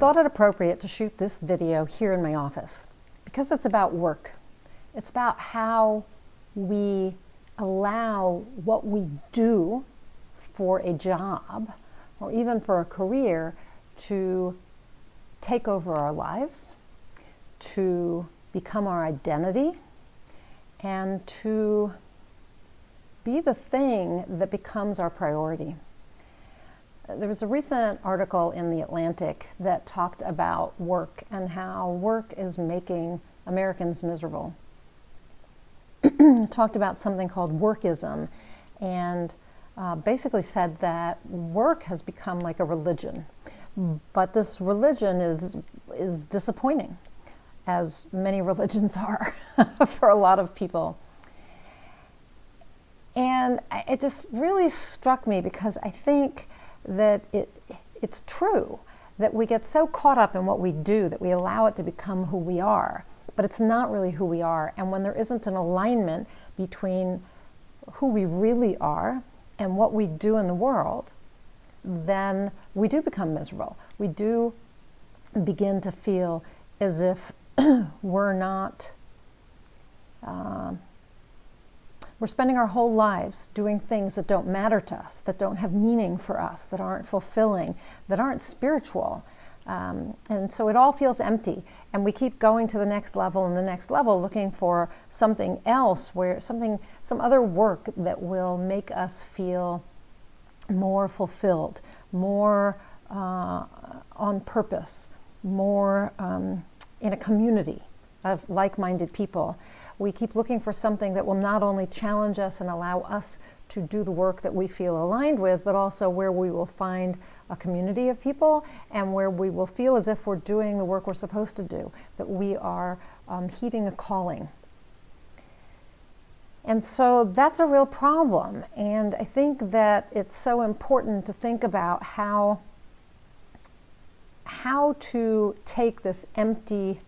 thought it appropriate to shoot this video here in my office because it's about work. It's about how we allow what we do for a job or even for a career to take over our lives, to become our identity, and to be the thing that becomes our priority. There was a recent article in The Atlantic that talked about work and how work is making Americans miserable. It talked about something called workism and basically said that work has become like a religion. But this religion is disappointing, as many religions are for a lot of people. And it just really struck me because I think that it's true that we get so caught up in what we do that we allow it to become who we are, but it's not really who we are. And when there isn't an alignment between who we really are and what we do in the world, then we do become miserable. We do begin to feel as if we're not we're spending our whole lives doing things that don't matter to us, that don't have meaning for us, that aren't fulfilling, that aren't spiritual. And so it all feels empty. And we keep going to the next level and the next level, looking for something else, some other work that will make us feel more fulfilled, more on purpose, more in a community of like-minded people. We keep looking for something that will not only challenge us and allow us to do the work that we feel aligned with, but also where we will find a community of people and where we will feel as if we're doing the work we're supposed to do, that we are heeding a calling. And so that's a real problem. And I think that it's so important to think about how to take this empty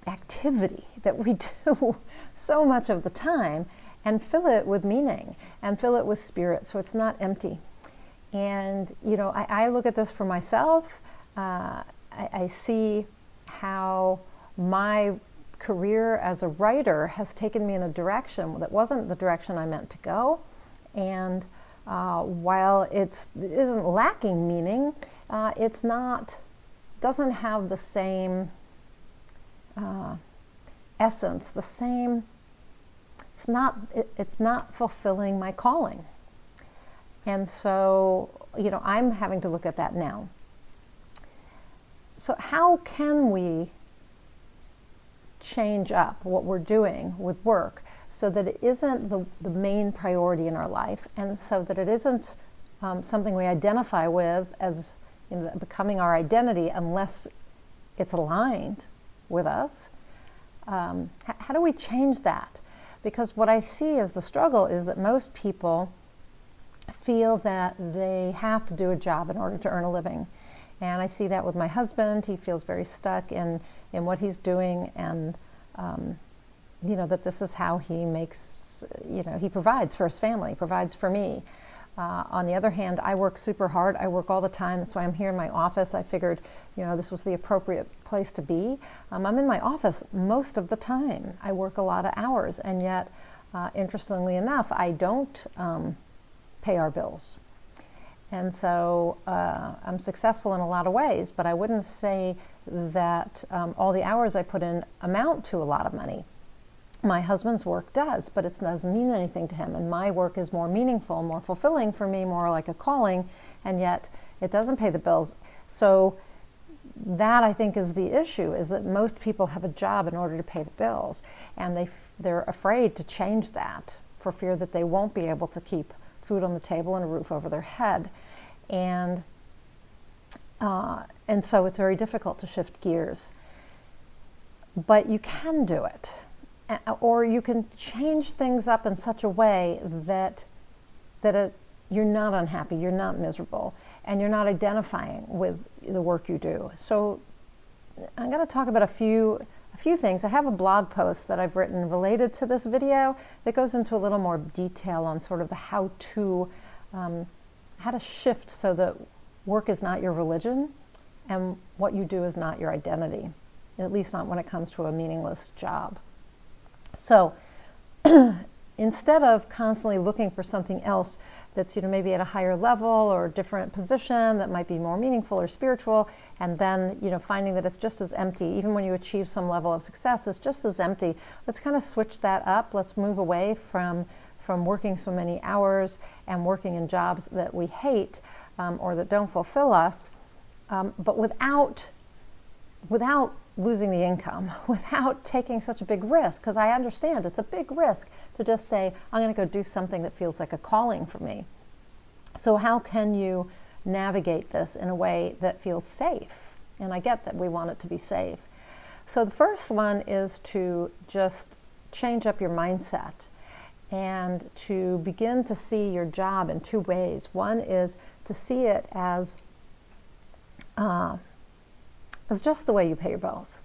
activity that we do so much of the time and fill it with meaning and fill it with spirit so it's not empty. And I look at this for myself. I see how my career as a writer has taken me in a direction that wasn't the direction I meant to go. And while it isn't lacking meaning, doesn't have the same essence, it's not fulfilling my calling. And so, I'm having to look at that now. So how can we change up what we're doing with work so that it isn't the main priority in our life, and so that it isn't something we identify with as becoming our identity unless it's aligned with us? How do we change that? Because what I see as the struggle is that most people feel that they have to do a job in order to earn a living. And I see that with my husband. He feels very stuck in what he's doing, and that this is how he makes, he provides for his family, provides for me. On the other hand, I work super hard. I work all the time. That's why I'm here in my office. I figured, this was the appropriate place to be. I'm in my office most of the time. I work a lot of hours, and yet, interestingly enough, I don't pay our bills. And so I'm successful in a lot of ways, but I wouldn't say that all the hours I put in amount to a lot of money. My husband's work does, but it doesn't mean anything to him. And my work is more meaningful, more fulfilling for me, more like a calling, and yet it doesn't pay the bills. So that, I think, is the issue, is that most people have a job in order to pay the bills, and they're afraid to change that for fear that they won't be able to keep food on the table and a roof over their head. And so it's very difficult to shift gears. But you can do it. Or you can change things up in such a way that you're not unhappy, you're not miserable, and you're not identifying with the work you do. So I'm going to talk about a few things. I have a blog post that I've written related to this video that goes into a little more detail on sort of the how to shift so that work is not your religion, and what you do is not your identity, at least not when it comes to a meaningless job. So instead of constantly looking for something else that's, maybe at a higher level or a different position that might be more meaningful or spiritual, and then, finding that it's just as empty, even when you achieve some level of success, it's just as empty. Let's kind of switch that up. Let's move away from working so many hours and working in jobs that we hate or that don't fulfill us, but without losing the income, without taking such a big risk, because I understand it's a big risk to just say, I'm going to go do something that feels like a calling for me. So how can you navigate this in a way that feels safe? And I get that we want it to be safe. So the first one is to just change up your mindset and to begin to see your job in two ways. One is to see it as just the way you pay your bills,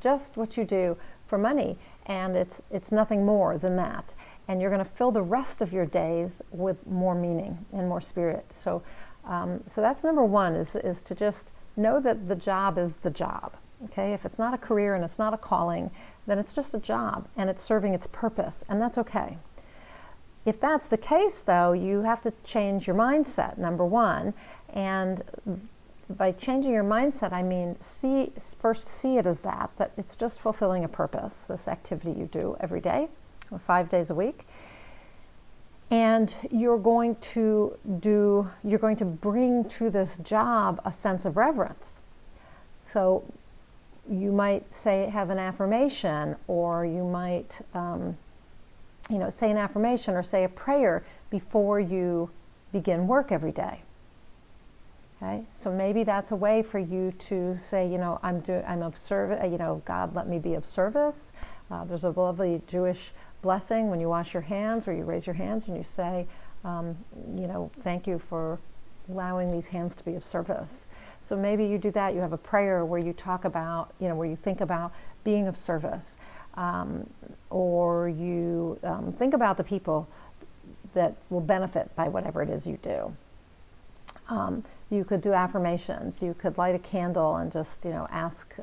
just what you do for money, and it's nothing more than that. And you're going to fill the rest of your days with more meaning and more spirit. So that's number one, is to just know that the job is the job. Okay, if it's not a career and it's not a calling, then it's just a job and it's serving its purpose, and that's okay. If that's the case, though, you have to change your mindset, number one, and by changing your mindset, I mean, first see it as that it's just fulfilling a purpose, this activity you do every day or 5 days a week. And you're going to bring to this job a sense of reverence. So you might have an affirmation, or you might, say an affirmation or say a prayer before you begin work every day. Okay, so maybe that's a way for you to say, I'm of service. God, let me be of service. There's a lovely Jewish blessing when you wash your hands, where you raise your hands and you say, thank you for allowing these hands to be of service. So maybe you do that. You have a prayer where you talk about, where you think about being of service, or you think about the people that will benefit by whatever it is you do. You could do affirmations. You could light a candle and just, ask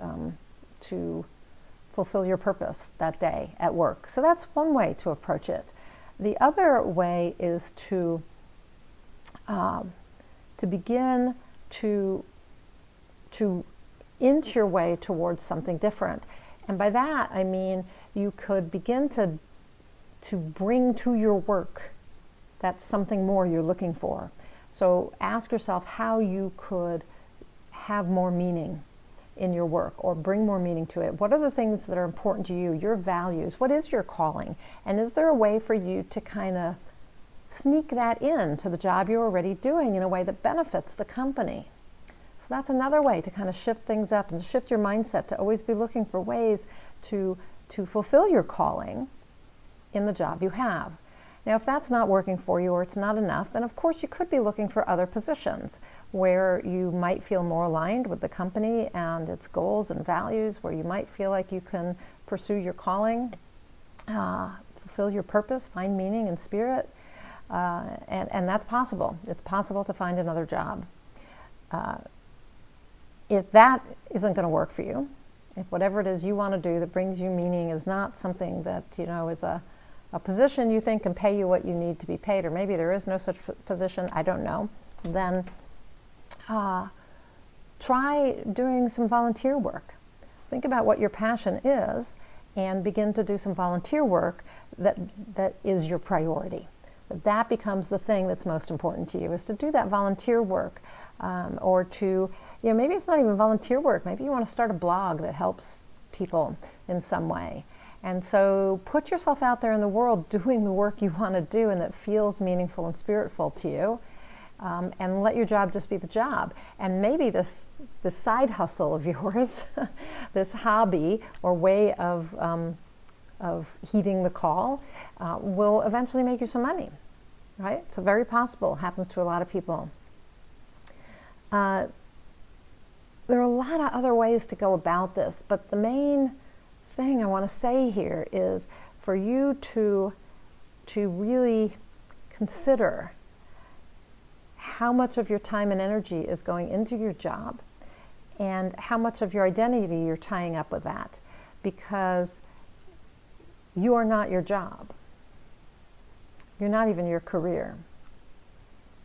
to fulfill your purpose that day at work. So that's one way to approach it. The other way is to begin to inch your way towards something different. And by that, I mean you could begin to bring to your work that's something more you're looking for. So ask yourself how you could have more meaning in your work or bring more meaning to it. What are the things that are important to you, your values? What is your calling? And is there a way for you to kind of sneak that in to the job you're already doing in a way that benefits the company? So that's another way to kind of shift things up and shift your mindset, to always be looking for ways to fulfill your calling in the job you have. Now, if that's not working for you or it's not enough, then of course you could be looking for other positions where you might feel more aligned with the company and its goals and values, where you might feel like you can pursue your calling, fulfill your purpose, find meaning and spirit, and that's possible. It's possible to find another job. If that isn't going to work for you, if whatever it is you want to do that brings you meaning is not something that, is a position you think can pay you what you need to be paid, or maybe there is no such position, I don't know, then try doing some volunteer work. Think about what your passion is and begin to do some volunteer work that is your priority. That becomes the thing that's most important to you, is to do that volunteer work, or to, maybe it's not even volunteer work. Maybe you want to start a blog that helps people in some way. And so put yourself out there in the world doing the work you want to do and that feels meaningful and spiritful to you, and let your job just be the job. And maybe this side hustle of yours, this hobby or way of heeding the call, will eventually make you some money, right? It's very possible. It happens to a lot of people. There are a lot of other ways to go about this, but the main thing I want to say here is for you to really consider how much of your time and energy is going into your job, and how much of your identity you're tying up with that, because you are not your job. You're not even your career.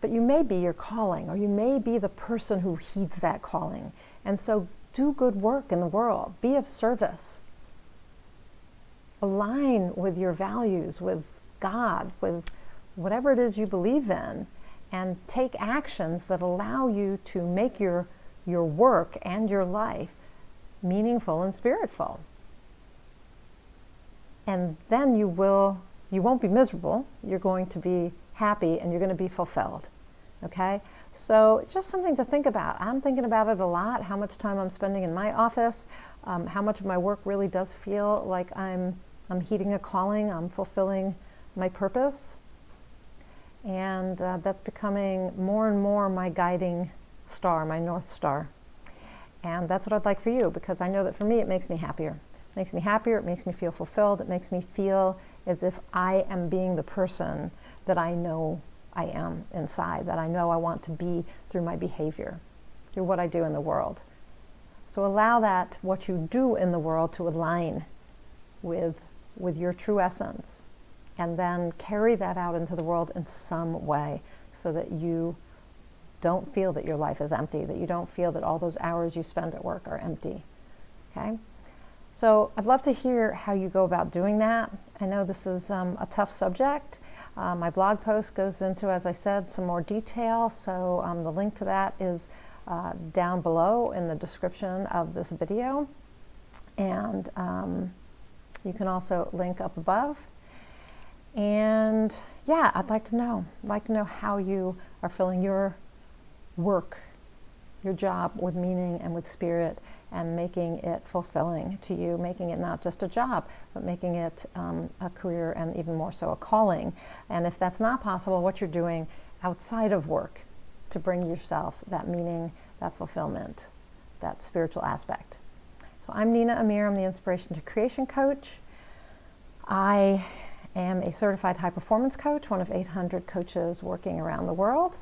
But you may be your calling, or you may be the person who heeds that calling. And so do good work in the world. Be of service. Align with your values, with God, with whatever it is you believe in, and take actions that allow you to make your work and your life meaningful and spiritful. And then you won't be miserable. You're going to be happy, and you're going to be fulfilled. Okay? So it's just something to think about. I'm thinking about it a lot, how much time I'm spending in my office, how much of my work really does feel like I'm heeding a calling, I'm fulfilling my purpose. And that's becoming more and more my guiding star, my North Star. And that's what I'd like for you, because I know that for me it makes me happier. It makes me happier, it makes me feel fulfilled, it makes me feel as if I am being the person that I know I am inside, that I know I want to be through my behavior, through what I do in the world. So allow that, what you do in the world, to align with your true essence, and then carry that out into the world in some way, so that you don't feel that your life is empty, that you don't feel that all those hours you spend at work are empty. Okay? So I'd love to hear how you go about doing that. I know this is a tough subject. My blog post goes into, as I said, some more detail, so the link to that is down below in the description of this video. And you can also link up above. And yeah, I'd like to know how you are filling your work, your job, with meaning and with spirit, and making it fulfilling to you, making it not just a job, but making it a career, and even more so a calling. And if that's not possible, what you're doing outside of work to bring yourself that meaning, that fulfillment, that spiritual aspect. So I'm Nina Amir. I'm the Inspiration to Creation Coach. I am a certified high performance coach, one of 800 coaches working around the world.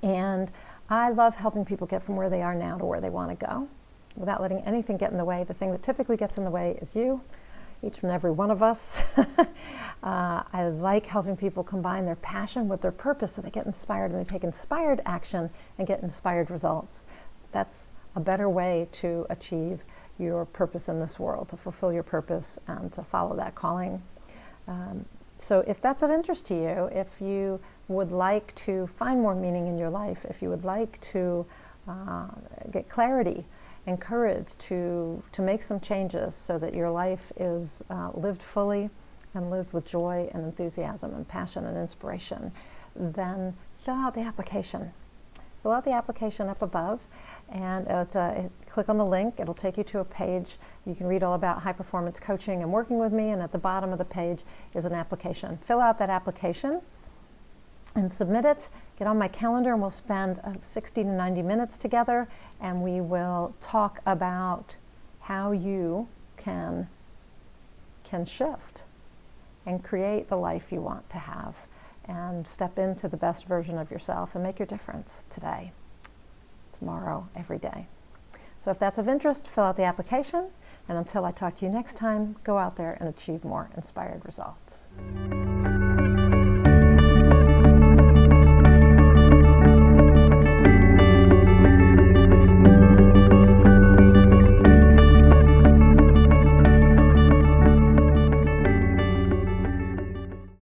And I love helping people get from where they are now to where they want to go, without letting anything get in the way. The thing that typically gets in the way is you, each and every one of us. I like helping people combine their passion with their purpose, so they get inspired, and they take inspired action and get inspired results. That's a better way to achieve your purpose in this world, to fulfill your purpose and to follow that calling. So if that's of interest to you, if you would like to find more meaning in your life, if you would like to get clarity and courage to make some changes so that your life is lived fully and lived with joy and enthusiasm and passion and inspiration, then fill out the application. Fill out the application up above, and click on the link. It'll take you to a page. You can read all about high performance coaching and working with me, and at the bottom of the page is an application. Fill out that application and submit it. Get on my calendar, and we'll spend 60 to 90 minutes together, and we will talk about how you can shift and create the life you want to have, and step into the best version of yourself and make your difference today, tomorrow, every day. So if that's of interest, fill out the application, and until I talk to you next time, go out there and achieve more inspired results.